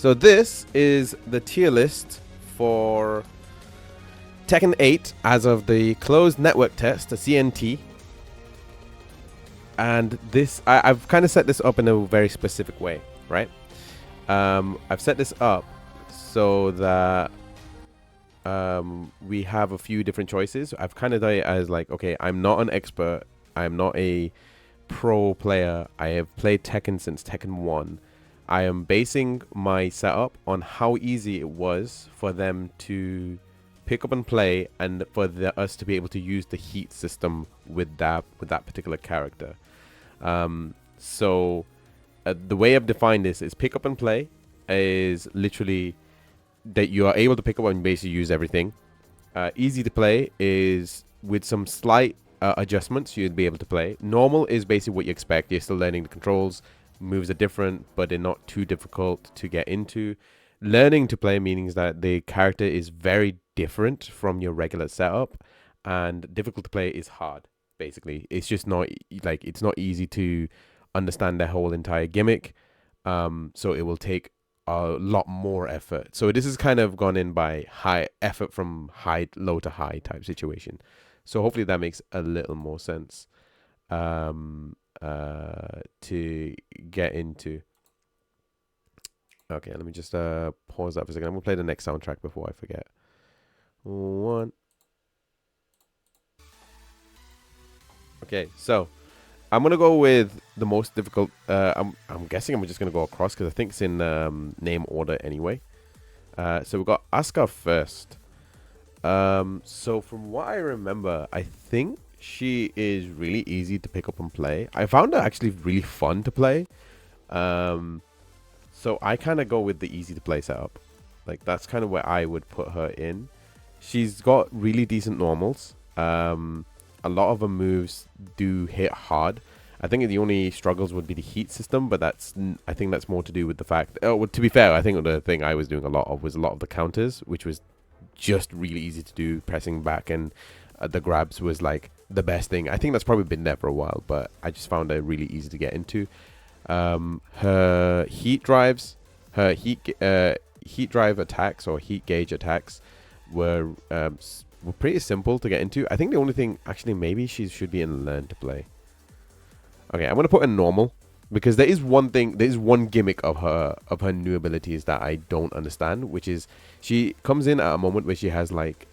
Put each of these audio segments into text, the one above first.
So this is the tier list for Tekken 8 as of the closed network test, the CNT. And this, I've kind of set this up in a very specific way, right? I've set this up so that we have a few different choices. I've kind of done it as like, okay, I'm not an expert. I'm not a pro player. I have played Tekken since Tekken 1. I am basing my setup on how easy it was for them to pick up and play, and for us to be able to use the heat system with that particular character. So the way I've defined this is pick up and play is literally that you are able to pick up and basically use everything. Easy to play is with some slight adjustments you'd be able to play. Normal is basically what you expect. You're still learning the controls. Moves are different, but they're not too difficult to get into. Learning to play means that the character is very different from your regular setup, and difficult to play is hard. Basically, it's just not like it's not easy to understand the whole entire gimmick. So it will take a lot more effort. So this is kind of gone in by high effort from low to high type situation. So hopefully that makes a little more sense to get into. Okay, let me just pause that for a second. I'm gonna play the next soundtrack before I forget. One. Okay, so I'm gonna go with the most difficult. I'm guessing I'm just gonna go across because I think it's in name order anyway. So we've got Asuka first. So from what I remember, I think she is really easy to pick up and play. I found her actually really fun to play. So I kind of go with the easy to play setup. Like that's kind of where I would put her in. She's got really decent normals. A lot of her moves do hit hard. I think the only struggles would be the heat system, but I think that's more to do with the fact. Oh, well, to be fair, I think the thing I was doing a lot of was a lot of the counters, which was just really easy to do. Pressing back and the grabs was like the best thing. I think that's probably been there for a while, but I just found it really easy to get into. Her heat drives, her heat drive attacks or heat gauge attacks were pretty simple to get into. I think the only thing, actually, maybe she should be in learn to play. Okay, I'm gonna put in normal because there is one gimmick of her new abilities that I don't understand, which is she comes in at a moment where she has like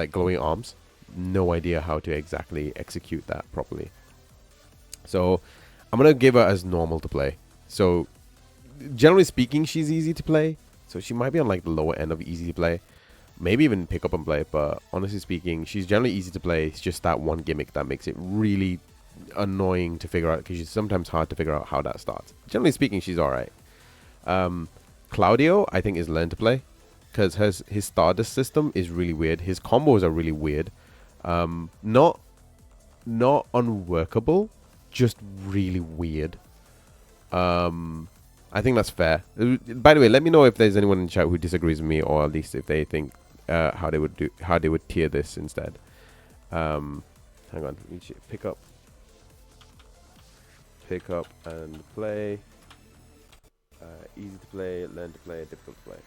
glowing arms. No idea how to exactly execute that properly. So I'm gonna give her as normal to play. So generally speaking, she's easy to play. So she might be on like the lower end of easy to play. Maybe even pick up and play, but honestly speaking, she's generally easy to play. It's just that one gimmick that makes it really annoying to figure out, because it's sometimes hard to figure out how that starts. Generally speaking, she's alright. Claudio, I think, is learn to play, because his Stardust system is really weird. His combos are really weird. Not unworkable, just really weird. I think that's fair. By the way, let me know if there's anyone in chat who disagrees with me, or at least if they think how they would tier this instead. Hang on, we should pick up and play. Easy to play, learn to play, difficult to play.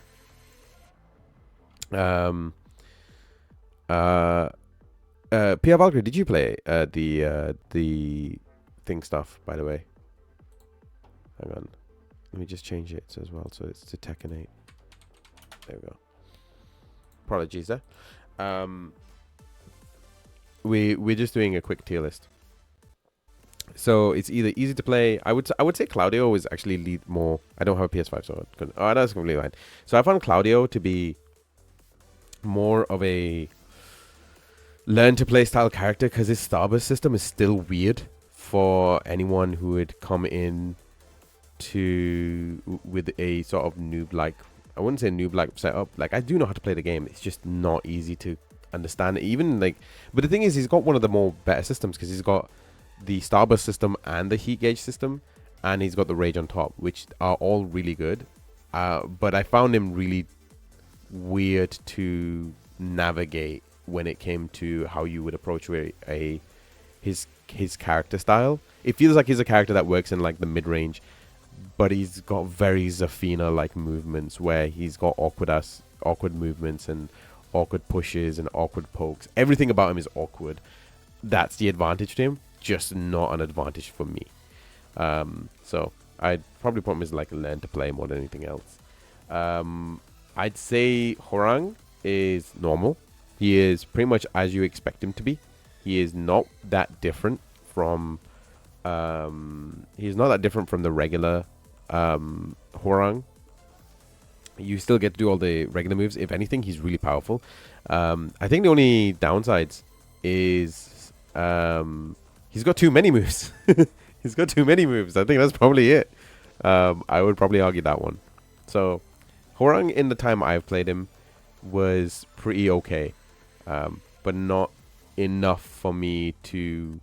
Pierre Valkyrie, did you play the thing stuff, by the way? Hang on. Let me just change it as well, so it's to Tekken 8. There we go. Apologies there. We're just doing a quick tier list. So it's either easy to play. I would say Claudio is actually lead more. I don't have a PS5, so that's completely fine. So I found Claudio to be more of a learn to play style character, because his Starburst system is still weird for anyone who would come in with a sort of noob-like, I wouldn't say noob-like setup. Like, I do know how to play the game. It's just not easy to understand. Even like, but the thing is, he's got one of the more better systems, because he's got the Starburst system and the heat gauge system, and he's got the rage on top, which are all really good. But I found him really weird to navigate when it came to how you would approach his character style. It feels like he's a character that works in like the mid-range, but he's got very Zafina like movements where he's got awkward movements and awkward pushes and awkward pokes. Everything about him is awkward. That's the advantage to him, just not an advantage for me. So I'd probably put him as like a learn to play more than anything else. I'd say Horang is normal. He is pretty much as you expect him to be. He is not that different from the regular Horang. You still get to do all the regular moves. If anything, he's really powerful. I think the only downsides is he's got too many moves. He's got too many moves. I think that's probably it. I would probably argue that one. So Horang, in the time I've played him, was pretty okay, but not enough for me to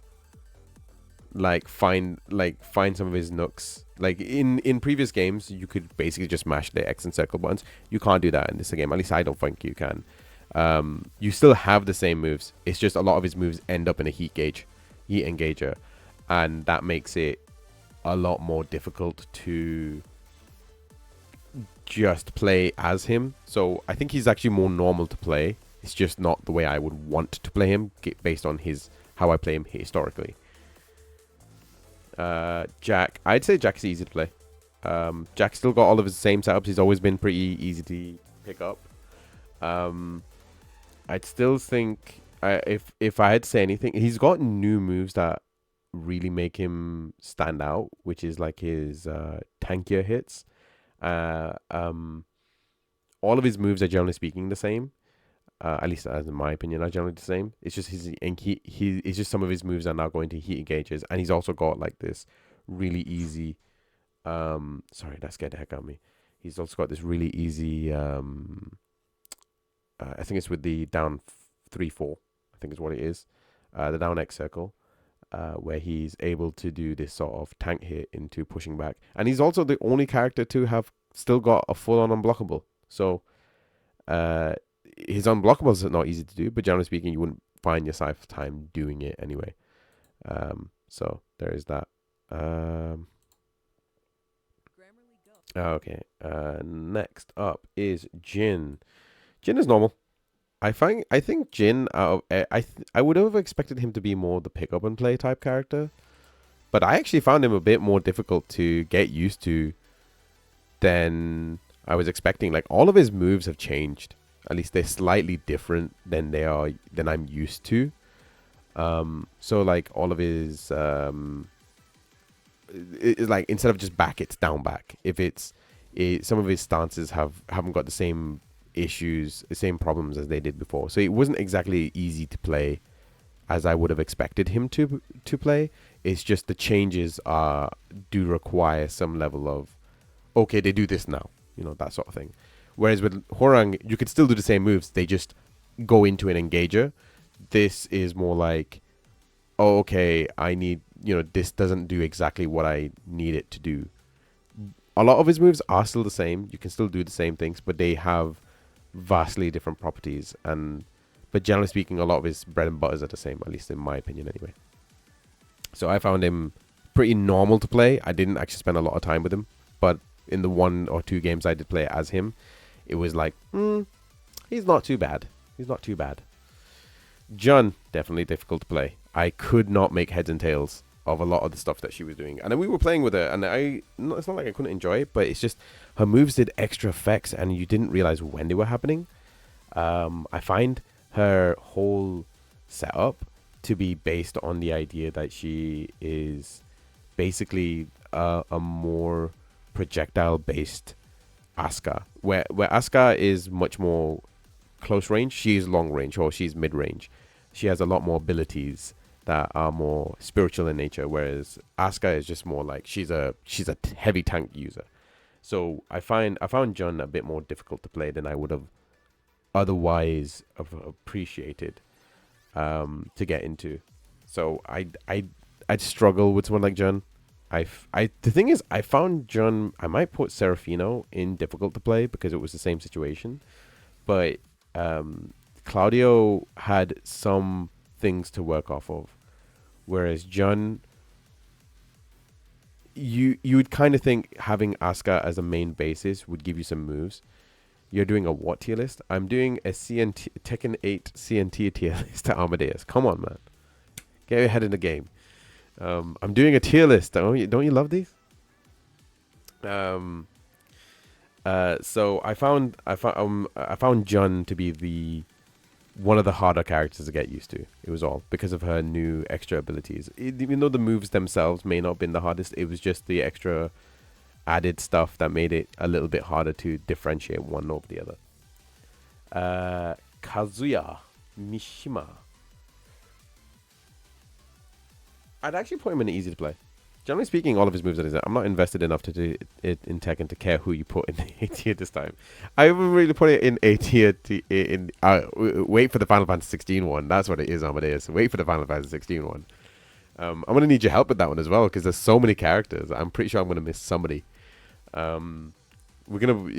find some of his nooks. Like in previous games, you could basically just mash the X and circle buttons. You can't do that in this game. At least I don't think you can. You still have the same moves. It's just a lot of his moves end up in a heat engager, and that makes it a lot more difficult to just play as him. So I think he's actually more normal to play. It's just not the way I would want to play him based on how I play him historically. Jack, I'd say Jack's easy to play. Jack's still got all of his same setups. He's always been pretty easy to pick up. I'd still think if I had to say anything, he's got new moves that really make him stand out, which is like his tankier hits. All of his moves are generally speaking the same. At least as in my opinion, are generally the same. It's just it's just some of his moves are now going to heat engages, and he's also got like this really easy. Sorry, that scared the heck out of me. He's also got this really easy. I think it's with the down 3-4. I think is what it is. The down X circle, where he's able to do this sort of tank hit into pushing back, and he's also the only character to have still got a full-on unblockable. So, his unblockables are not easy to do, but generally speaking, you wouldn't find yourself time doing it anyway. So there is that. Okay. Next up is Jin. Jin is normal. I think Jin I would have expected him to be more the pick up and play type character, but I actually found him a bit more difficult to get used to than I was expecting. Like all of his moves have changed. At least they're slightly different than I'm used to. So like all of his it's like instead of just back, it's down back. Some of his stances haven't got the same issues, the same problems as they did before. So it wasn't exactly easy to play as I would have expected him to play. It's just the changes do require some level of okay, they do this now, that sort of thing. Whereas with Horang, you could still do the same moves. They just go into an engager. This is more like, oh, okay, I need, this doesn't do exactly what I need it to do. A lot of his moves are still the same. You can still do the same things, but they have vastly different properties. But generally speaking, a lot of his bread and butters are the same, at least in my opinion anyway. So I found him pretty normal to play. I didn't actually spend a lot of time with him, but in the 1 or 2 games I did play as him, it was like, he's not too bad. He's not too bad. Jun, definitely difficult to play. I could not make heads and tails of a lot of the stuff that she was doing. And then we were playing with her, and it's not like I couldn't enjoy it, but it's just her moves did extra effects, and you didn't realize when they were happening. I find her whole setup to be based on the idea that she is basically a more projectile-based Asuka, where Asuka is much more close range. She is long range, or she's mid range. She has a lot more abilities that are more spiritual in nature, whereas Asuka is just more like she's a heavy tank user. So I found Jun a bit more difficult to play than I would have otherwise appreciated to get into. So I'd struggle with someone like Jun. The thing is, I found Jun, I might put Serafino in difficult to play because it was the same situation. But Claudio had some things to work off of. Whereas Jun, you would kind of think having Asuka as a main basis would give you some moves. You're doing a what tier list? I'm doing a CNT Tekken 8 CNT tier list to Amadeus. Come on, man. Get your head in the game. I'm doing a tier list. Don't you love these? Um, so I found Jun to be the one of the harder characters to get used to. It was all because of her new extra abilities. Even though the moves themselves may not have been the hardest, it was just the extra added stuff that made it a little bit harder to differentiate one over the other. Kazuya Mishima. I'd actually put him in easy to play. Generally speaking, all of his moves are. I'm not invested enough to do it in Tekken to care who you put in the A tier this time. I would really put it in A tier. Wait for the Final Fantasy 16 one. That's what it is, Amadeus. Wait for the Final Fantasy 16 one. I'm gonna need your help with that one as well because there's so many characters. I'm pretty sure I'm gonna miss somebody. We're gonna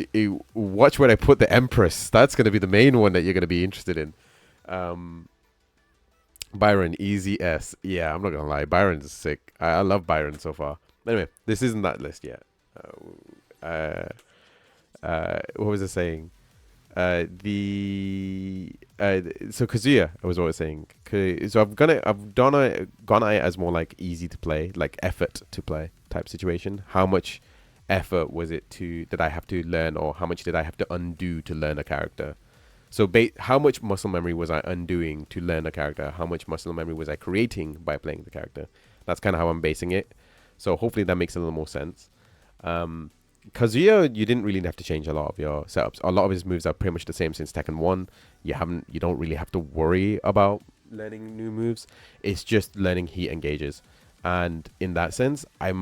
watch where I put the Empress. That's gonna be the main one that you're gonna be interested in. Byron, easy S. Yeah, I'm not gonna lie. Byron's sick. I love Byron so far. Anyway, this isn't that list yet. What was I saying? So Kazuya, I was always saying. So I've gone it as more like easy to play, like effort to play type situation. How much effort was it did I have to learn, or how much did I have to undo to learn a character? So how much muscle memory was I undoing to learn a character? How much muscle memory was I creating by playing the character? That's kind of how I'm basing it. So hopefully that makes a little more sense. Kazuya, you didn't really have to change a lot of your setups. A lot of his moves are pretty much the same since Tekken 1. You don't really have to worry about learning new moves. It's just learning heat engages. And in that sense, I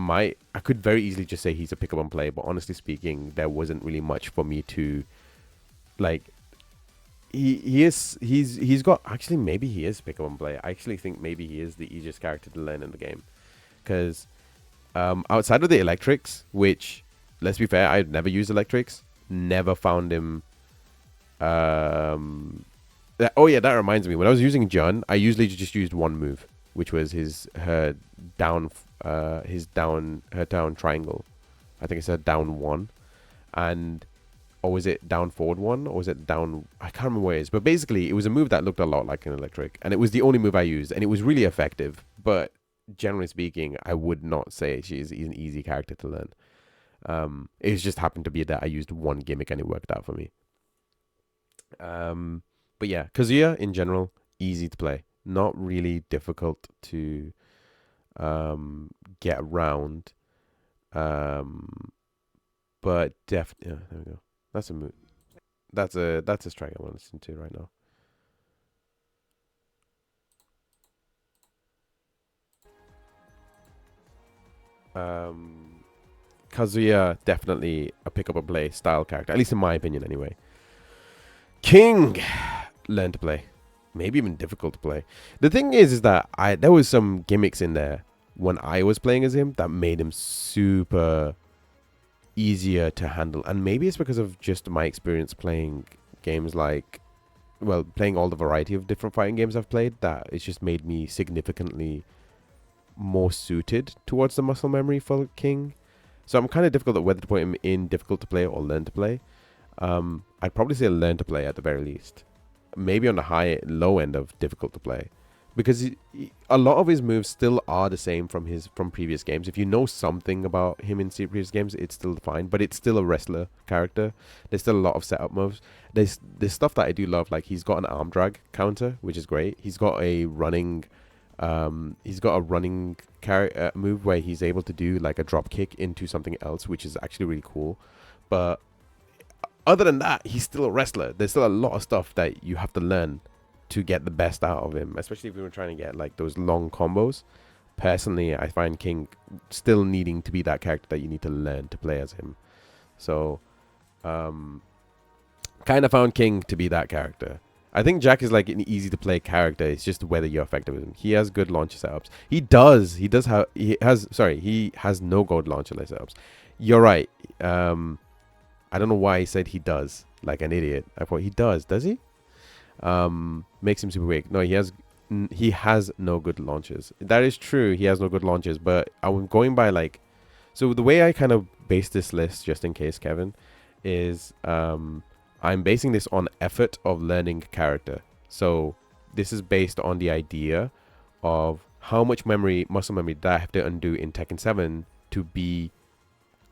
could very easily just say he's a pick up and play, but honestly speaking, there wasn't really much for me to like. He's got, actually maybe he is pick up and play. I actually think maybe he is the easiest character to learn in the game, because outside of the electrics, which, let's be fair, I've never used electrics, never found him. Oh yeah, that reminds me. When I was using Jun, I usually just used one move, which was her down triangle. I think it said down one, or was it down forward one, or was it down? I can't remember where it is, but basically it was a move that looked a lot like an electric, and it was the only move I used, and it was really effective. But generally speaking, I would not say she's an easy character to learn. It just happened to be that I used one gimmick and it worked out for me. But yeah, Kazuya in general, easy to play, not really difficult to get around. But definitely, yeah, there we go. That's a move. That's a strike I want to listen to right now. Kazuya, definitely a pick up and play style character, at least in my opinion anyway. King, learn to play. Maybe even difficult to play. The thing is that there was some gimmicks in there when I was playing as him that made him super easier to handle. And maybe it's because of just my experience playing games playing all the variety of different fighting games I've played, that it's just made me significantly more suited towards the muscle memory for King. So I'm kind of difficult at whether to put him in difficult to play or learn to play. I'd probably say learn to play at the very least. Maybe on the low end of difficult to play, because a lot of his moves still are the same from previous games. If you know something about him in previous games, it's still fine, but it's still a wrestler character. There's still a lot of setup moves. There's stuff that I do love, like he's got an arm drag counter, which is great. He's got a running move where he's able to do like a drop kick into something else, which is actually really cool. But other than that, he's still a wrestler. There's still a lot of stuff that you have to learn to get the best out of him, especially if we were trying to get like those long combos. Personally, I find King still needing to be that character that you need to learn to play as him. So, kind of found King to be that character. I think Jack is like an easy to play character. It's just whether you're effective with him. He has good launcher setups. He has no good launcher setups. You're right. I don't know why he said he does, like an idiot. I thought he does he? Makes him super weak. No, he has no good launches. That is true. He has no good launches, but I'm going by like So the way I kind of base this list, just in case, Kevin, is I'm basing this on effort of learning character. So this is based on the idea of how much muscle memory did I have to undo in Tekken 7 to be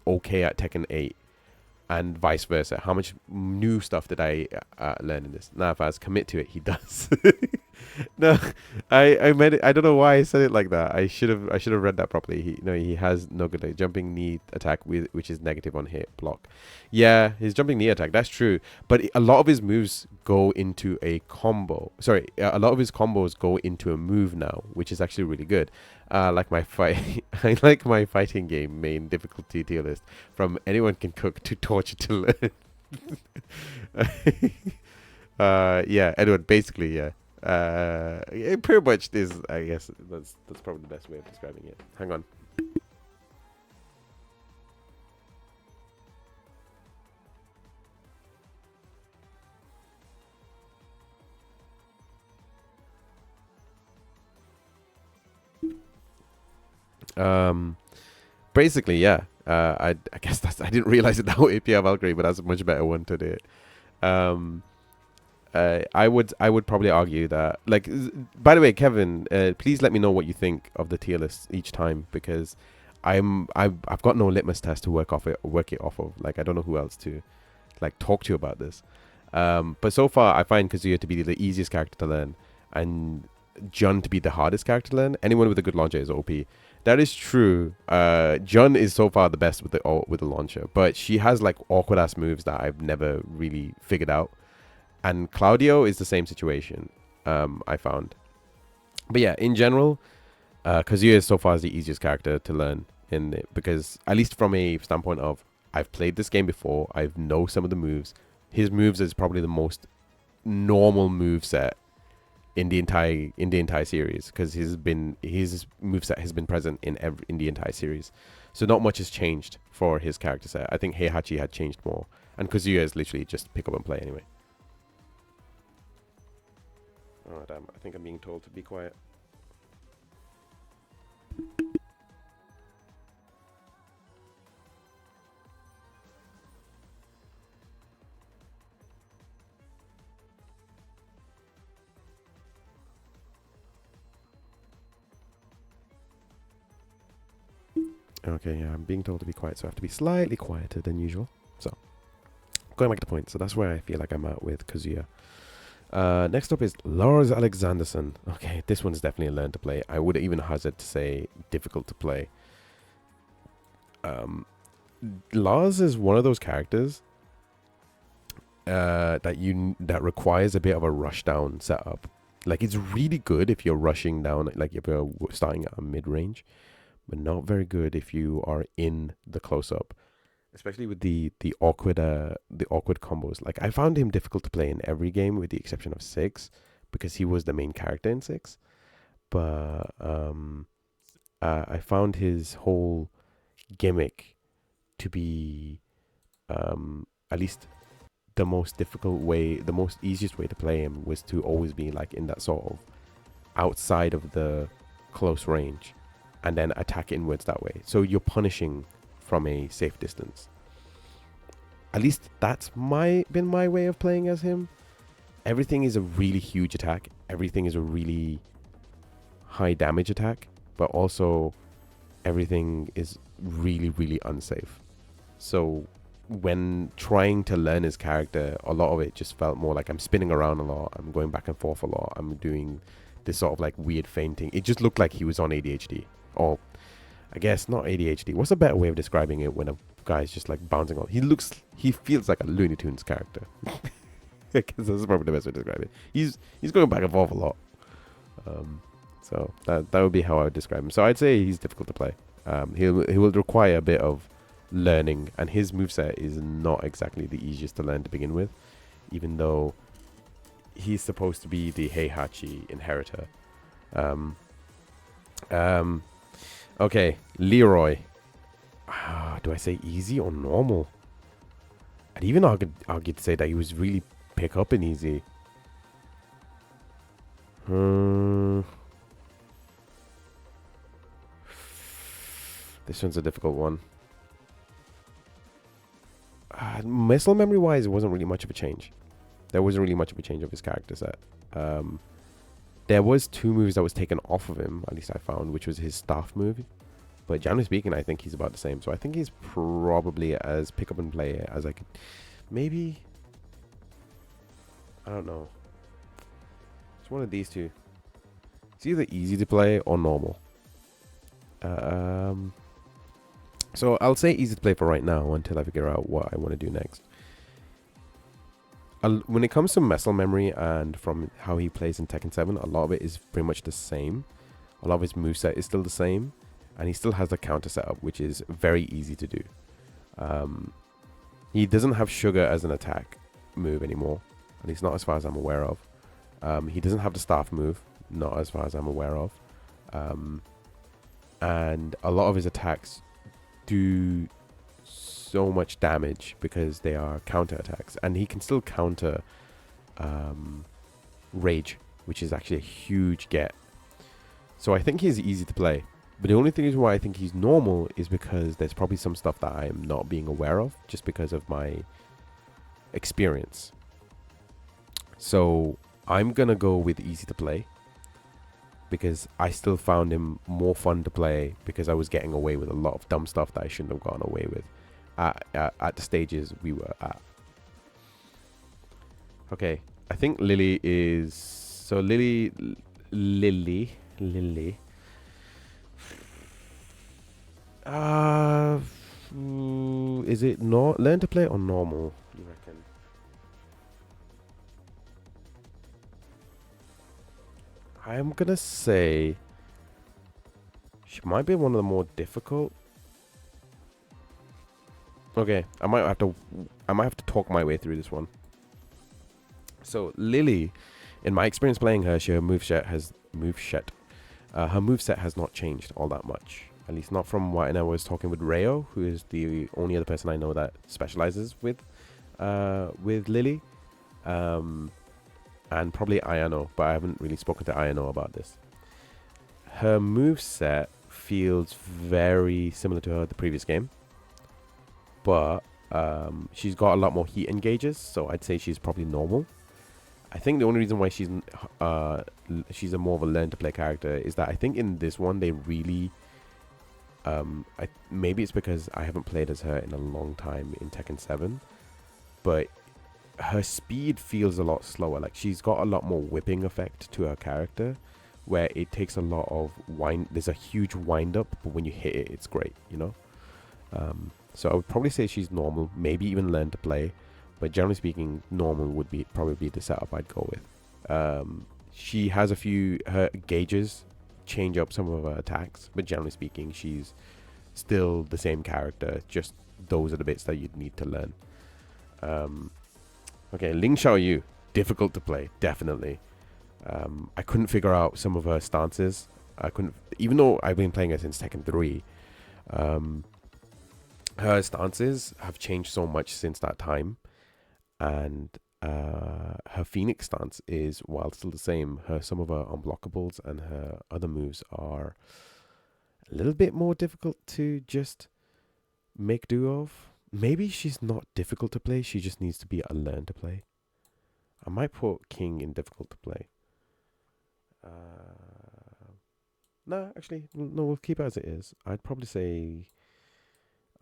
okay at Tekken 8, and vice versa. How much new stuff did I learn in this? Now, if I was commit to it, he does. No, I meant it. I don't know why I said it like that. I should have read that properly. He has no good jumping knee attack which is negative on hit block. Yeah, his jumping knee attack, that's true. But a lot of his moves go into a combo. Sorry, a lot of his combos go into a move now, which is actually really good. Like my fight, I like my fighting game main difficulty tier list from anyone can cook to torture to learn. Yeah, Edward, basically, yeah. It pretty much is. I guess that's probably the best way of describing it. Hang on. Basically, yeah. I guess I didn't realize it now. API Valkyrie, but that's a much better one to do it. Um, I would probably argue that, like, by the way, Kevin, please let me know what you think of the tier list each time, because I've got no litmus test to work it off of. Like, I don't know who else to like talk to you about this. But so far I find Kazuya to be the easiest character to learn, and Jun to be the hardest character to learn. Anyone with a good launcher is OP. That is true. Jun is so far the best with the launcher, but she has like awkward ass moves that I've never really figured out. And Claudio is the same situation. I found, but yeah, in general, Kazuya is so far is the easiest character to learn in it, because at least from a standpoint of I've played this game before, I know some of the moves. His moves is probably the most normal move set in the entire series, because his moveset has been present in the entire series. So not much has changed for his character set. I think Heihachi had changed more, and Kazuya is literally just pick up and play anyway. Oh damn, I think I'm being told to be quiet. Okay, yeah, I'm being told to be quiet, so I have to be slightly quieter than usual. So, going back to the point, so that's where I feel like I'm at with Kazuya. Next up is Lars Alexanderson. Okay, this one's definitely a learn to play. I would even hazard to say difficult to play. Lars is one of those characters that requires a bit of a rush down setup. Like, it's really good if you're rushing down, like if you're starting at a mid range, but not very good if you are in the close up, especially with the awkward combos. Like, I found him difficult to play in every game with the exception of 6, because he was the main character in 6. But I found his whole gimmick to be at least the most easiest way to play him was to always be like in that sort of outside of the close range, and then attack inwards that way. So you're punishing from a safe distance. At least that's been my way of playing as him. Everything is a really huge attack. Everything is a really high damage attack, but also everything is really, really unsafe. So when trying to learn his character, a lot of it just felt more like I'm spinning around a lot. I'm going back and forth a lot. I'm doing this sort of like weird fainting. It just looked like he was on ADHD. Or I guess not ADHD. What's a better way of describing it when a guy's just like bouncing on? He feels like a Looney Tunes character. I guess that's probably the best way to describe it. He's going back and forth a lot. So that would be how I would describe him. So I'd say he's difficult to play. He will require a bit of learning, and his moveset is not exactly the easiest to learn to begin with, even though he's supposed to be the Heihachi inheritor. Okay, Leroy. Do I say easy or normal? I'd even argue to say that he was really pick up and easy. There's This one's a difficult one. Muscle memory wise, it wasn't really much of a change. There wasn't really much of a change of his character set. There was two moves that was taken off of him, at least I found, which was his staff move. But generally speaking, I think he's about the same. So I think he's probably as pick up and play as I could. Maybe. I don't know. It's one of these two. It's either easy to play or normal. So I'll say easy to play for right now until I figure out what I want to do next. When it comes to muscle memory and from how he plays in Tekken 7, a lot of it is pretty much the same. A lot of his moveset is still the same. And he still has the counter setup, which is very easy to do. He doesn't have sugar as an attack move anymore. At least not as far as I'm aware of. He doesn't have the staff move. Not as far as I'm aware of. And a lot of his attacks do so much damage because they are counter attacks. And he can still counter Rage, which is actually a huge get. So I think he's easy to play. But the only thing why I think he's normal is because there's probably some stuff that I am not being aware of just because of my experience. So I'm going to go with easy to play because I still found him more fun to play because I was getting away with a lot of dumb stuff that I shouldn't have gotten away with at the stages we were at. Okay, I think Lily is... So Lily... Is it not learn to play or normal, you reckon? I'm gonna say she might be one of the more difficult. Okay, I might have to talk my way through this one. So Lily, in my experience playing her, her moveset has not changed all that much. At least not from when I was talking with Rayo, who is the only other person I know that specializes with Lily. And probably Ayano, but I haven't really spoken to Ayano about this. Her moveset feels very similar to her the previous game. But she's got a lot more heat engages, so I'd say she's probably normal. I think the only reason why she's a more of a learn to play character is that I think in this one they really... maybe it's because I haven't played as her in a long time in Tekken 7, but her speed feels a lot slower. Like she's got a lot more whipping effect to her character, where it takes a lot of wind. There's a huge wind up, but when you hit it, it's great, you know. So I would probably say she's normal, maybe even learn to play, but generally speaking, normal would be probably the setup I'd go with. She has her gauges change up some of her attacks, but generally speaking, she's still the same character. Just those are the bits that you'd need to learn. Okay, Ling Xiaoyu, difficult to play, definitely. I couldn't figure out some of her stances. Even though I've been playing her since Tekken 3, her stances have changed so much since that time. And her Phoenix stance is, while still the same, some of her unblockables and her other moves are a little bit more difficult to just make do of. Maybe she's not difficult to play, she just needs to be a learn to play. I might put King in difficult to play. No, actually, no, we'll keep it as it is. I'd probably say,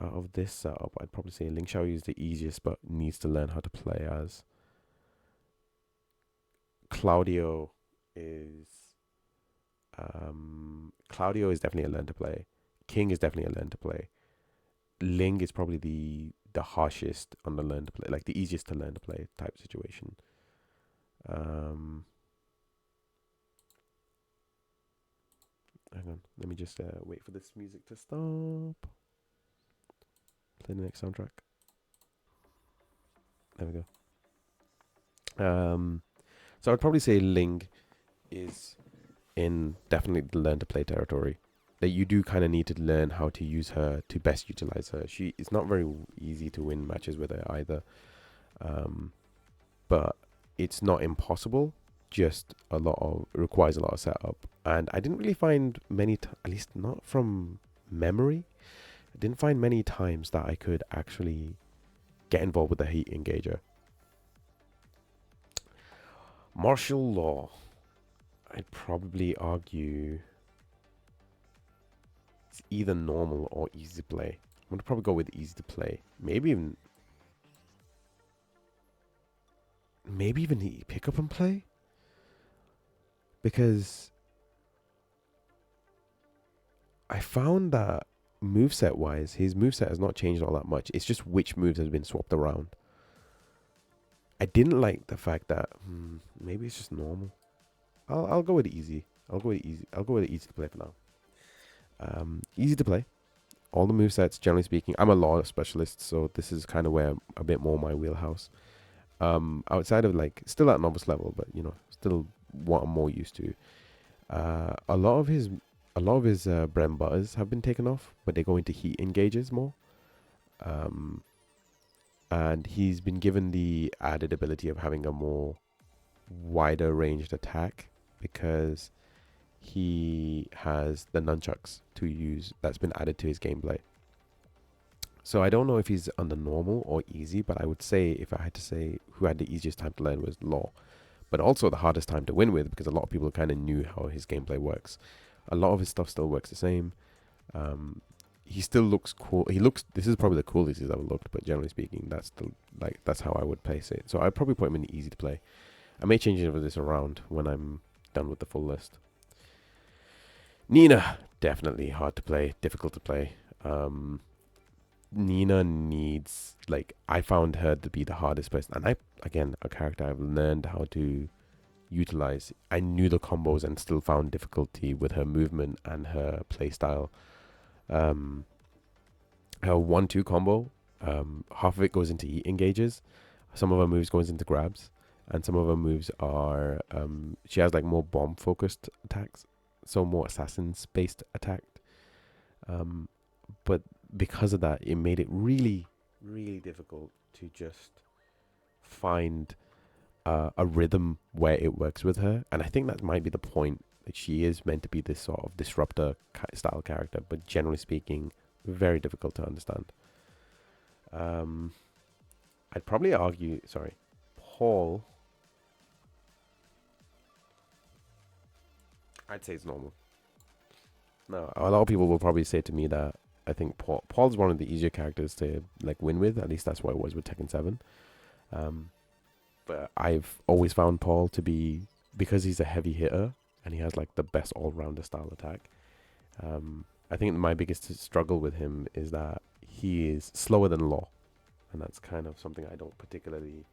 out of this setup, I'd probably say Ling Xiaoyu is the easiest, but needs to learn how to play as. Claudio is definitely a learn to play. King is definitely a learn to play. Ling is probably the harshest on the learn to play, like the easiest to learn to play type situation. Hang on, let me just wait for this music to stop. Play the next soundtrack. There we go. So I'd probably say Ling is in definitely the learn to play territory. That you do kind of need to learn how to use her to best utilize her. It's not very easy to win matches with her either. But it's not impossible. Just requires a lot of setup. And I didn't really find many, at least not from memory, I didn't find many times that I could actually get involved with the heat engager. Martial law. I'd probably argue it's either normal or easy to play. I'm gonna probably go with easy to play. Maybe even the pick up and play, because I found that moveset wise, his moveset has not changed all that much. It's just which moves has been swapped around. I didn't like the fact that maybe it's just normal. I'll go with easy. I'll go with easy. I'll go with easy to play for now. Easy to play. All the movesets, generally speaking, I'm a law specialist, so this is kind of where a bit more my wheelhouse. Outside of like still at novice level, but still what I'm more used to. A lot of his bread and butters have been taken off, but they go into heat engages more. And he's been given the added ability of having a more wider ranged attack because he has the nunchucks to use. That's been added to his gameplay. So I don't know if he's on the normal or easy, but I would say, if I had to say who had the easiest time to learn, was Law, but also the hardest time to win with, because a lot of people kind of knew how his gameplay works. A lot of his stuff still works the same. He still looks cool. This is probably the coolest he's ever looked, but generally speaking, that's how I would place it. So I'd probably put him in the easy to play. I may change this around when I'm done with the full list. Nina, definitely hard to play, difficult to play. Nina needs, I found her to be the hardest person, and again, a character I've learned how to utilize. I knew the combos and still found difficulty with her movement and her playstyle. Her 1-2 combo, half of it goes into heat engages, some of her moves goes into grabs, and some of her moves are she has more bomb focused attacks, so more assassins based attack. But because of that, it made it really, really difficult to just find a rhythm where it works with her. And I think that might be the point, that she is meant to be this sort of disruptor style character, but generally speaking, very difficult to understand. I'd probably argue, Paul, I'd say it's normal. No, a lot of people will probably say to me that I think Paul's one of the easier characters to win with. At least that's what it was with Tekken 7. But I've always found Paul to be, because he's a heavy hitter and he has the best all-rounder style attack. I think my biggest struggle with him is that he is slower than Law, and that's kind of something I don't particularly.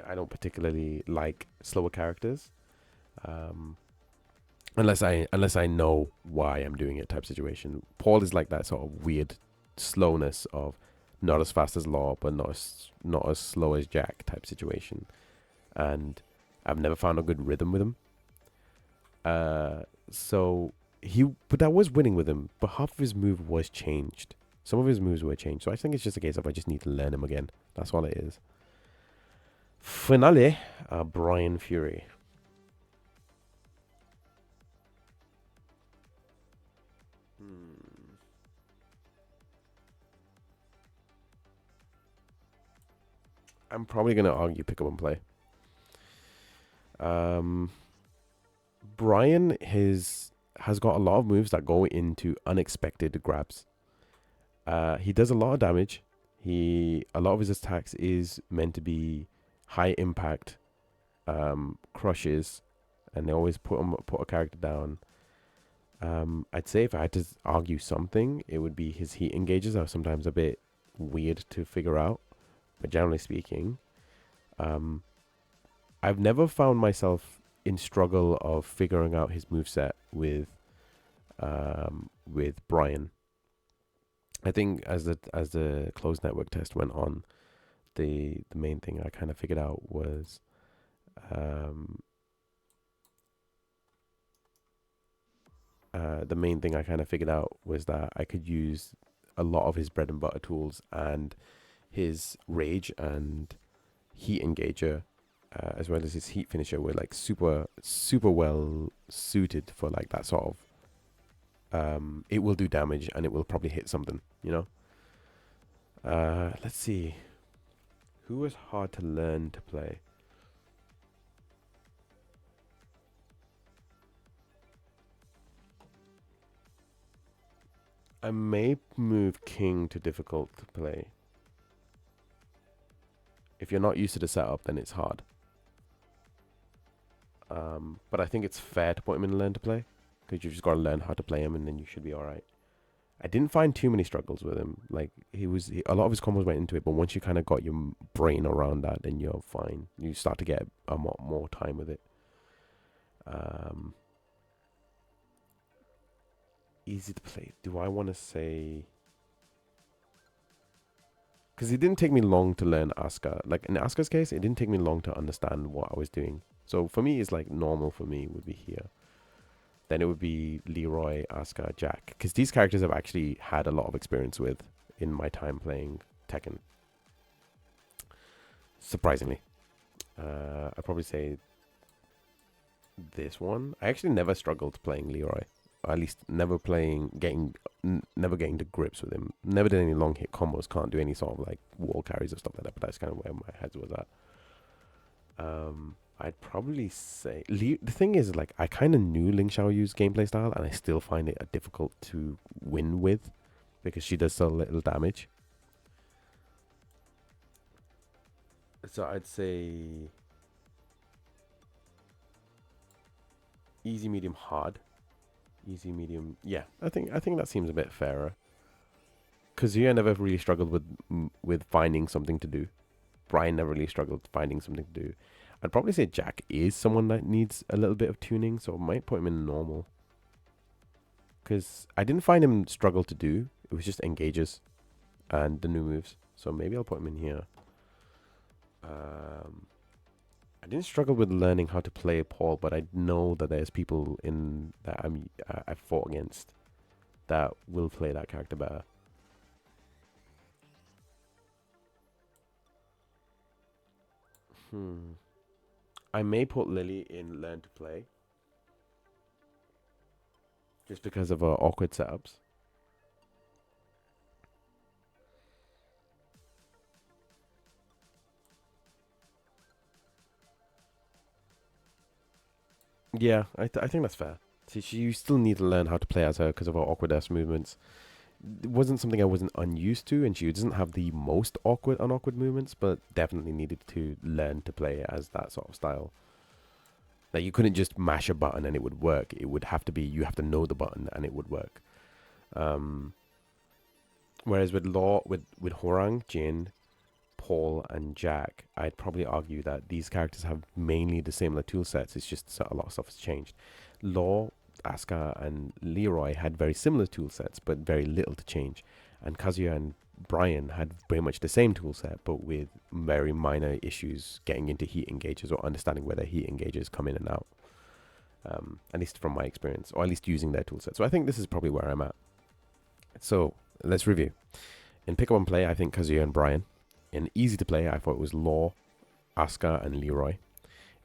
I don't particularly like slower characters, unless I know why I'm doing it type situation. Paul is like that sort of weird slowness of not as fast as Law, but not as slow as Jack type situation, and I've never found a good rhythm with him. But that was winning with him, but half of his move was changed. Some of his moves were changed, so I think it's just a case of I just need to learn him again. That's all it is. Finale, Brian Fury. I'm probably going to argue pick up and play. Brian has got a lot of moves that go into unexpected grabs. He does a lot of damage. A lot of his attacks is meant to be high impact crushes, and they always put a character down. I'd say if I had to argue something, it would be his heat engages are sometimes a bit weird to figure out. But generally speaking, I've never found myself in struggle of figuring out his moveset with Brian. I think as the closed network test went on, the main thing I kind of figured out was that I could use a lot of his bread and butter tools and his rage and heat engager as well as his heat finisher were like super well suited for like that sort of. It will do damage and it will probably hit something, you know. Let's see. Who was hard to learn to play? I may move King to difficult to play. If you're not used to the setup, then it's hard. But I think it's fair to put him in learn to play, because you've just got to learn how to play him, and then you should be all right. I didn't find too many struggles with him. Like a lot of his combos went into it, but once you kind of got your brain around that, then you're fine. You start to get a lot more time with it. Easy to play. Do I want to say? Because it didn't take me long to learn Asuka. Like in Asuka's case, it didn't take me long to understand what I was doing. So for me, it's like normal for me would be here. Then it would be Leroy, Asuka, Jack. Because these characters I've actually had a lot of experience with in my time playing Tekken. Surprisingly. I'd probably say this one. I actually never struggled playing Leroy. Or at least never never getting to grips with him. Never did any long hit combos. Can't do any sort of like wall carries or stuff like that. But that's kind of where my head was at. I'd probably say the thing is, like, I kind of knew Ling Xiaoyu's gameplay style, and I still find it difficult to win with because she does so little damage. So I'd say easy, medium, hard. Easy, medium. Yeah, I think that seems a bit fairer. Kazuya never really struggled with finding something to do. Brian never really struggled finding something to do. I'd probably say Jack is someone that needs a little bit of tuning, so I might put him in normal. Because I didn't find him struggle to do. It was just engages and the new moves. So maybe I'll put him in here. I didn't struggle with learning how to play Paul, but I know that there's people in that I've fought against that will play that character better. I may put Lily in learn to play. Just because of awkward setups. Yeah, I think that's fair. See, you still need to learn how to play as her because of her awkward ass movements. It wasn't something I wasn't unused to, and she doesn't have the most unawkward movements, but definitely needed to learn to play as that sort of style. Like, you couldn't just mash a button and it would work. It would have to be, you have to know the button and it would work. Whereas with Horang, Jin, Paul, and Jack, I'd probably argue that these characters have mainly the similar tool sets. It's just a lot of stuff has changed. Law, Asuka, and Leroy had very similar tool sets, but very little to change. And Kazuya and Brian had very much the same tool set, but with very minor issues getting into heat engages or understanding where their heat engages come in and out. At least from my experience, or at least using their tool set. So I think this is probably where I'm at. So let's review. In pick up and play, I think Kazuya and Brian. In easy to play, I thought it was Law, Asuka, and Leroy.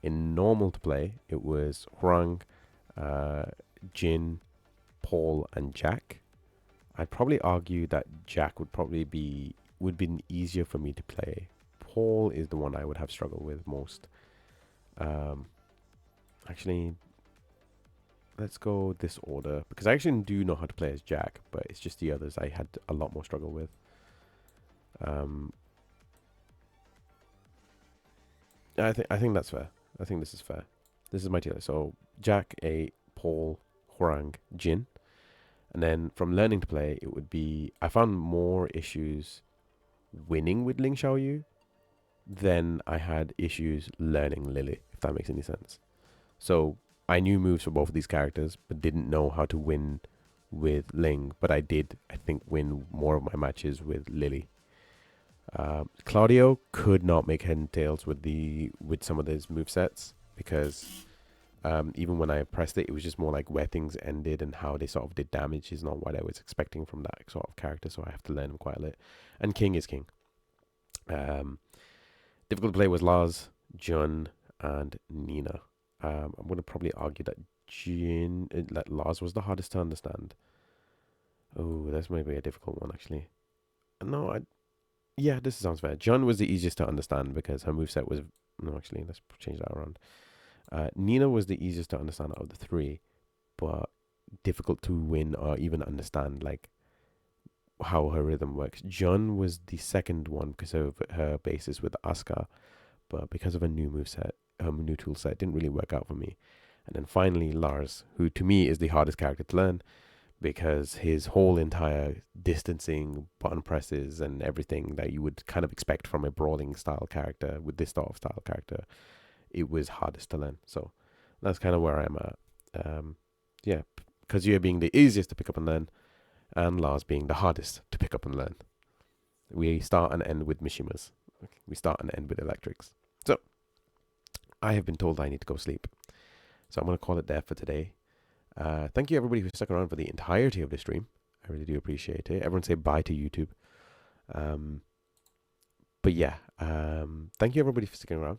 In normal to play, it was Hwang, Jin, Paul, and Jack. I'd probably argue that Jack would be easier for me to play. Paul is the one I would have struggled with most. Actually, let's go this order because I actually do know how to play as Jack, but it's just the others I had a lot more struggle with. I think that's fair. I think this is fair. This is my tier. So Jack, A, Paul, Hwang, Jin. And then from learning to play, it would be... I found more issues winning with Ling Xiaoyu than I had issues learning Lily, if that makes any sense. So I knew moves for both of these characters, but didn't know how to win with Ling. But I did, I think, win more of my matches with Lily. Claudio could not make head and tails with some of those movesets because even when I pressed it, it was just more like where things ended and how they sort of did damage is not what I was expecting from that sort of character, so I have to learn him quite a bit. And King is King. Difficult to play was Lars, Jun, and Nina. I'm going to probably argue that that Lars was the hardest to understand. Oh, that's maybe a difficult one, actually. No, yeah, this sounds fair. Jun was the easiest to understand because her moveset was. No, actually, let's change that around. Nina was the easiest to understand out of the three, but difficult to win or even understand, like how her rhythm works. Jun was the second one because of her basis with Asuka, but because of a new moveset, new tool set, didn't really work out for me. And then finally, Lars, who to me is the hardest character to learn because his whole entire distancing, button presses, and everything that you would kind of expect from a brawling style character with this sort of style character, it was hardest to learn. So that's kind of where I'm at. Yeah, because you're being the easiest to pick up and learn, and Lars being the hardest to pick up and learn. We start and end with Mishimas. We start and end with electrics. So I have been told I need to go sleep. So I'm going to call it there for today. Thank you everybody who stuck around for the entirety of the stream. I really do appreciate it. Everyone say bye to YouTube. But yeah, thank you everybody for sticking around.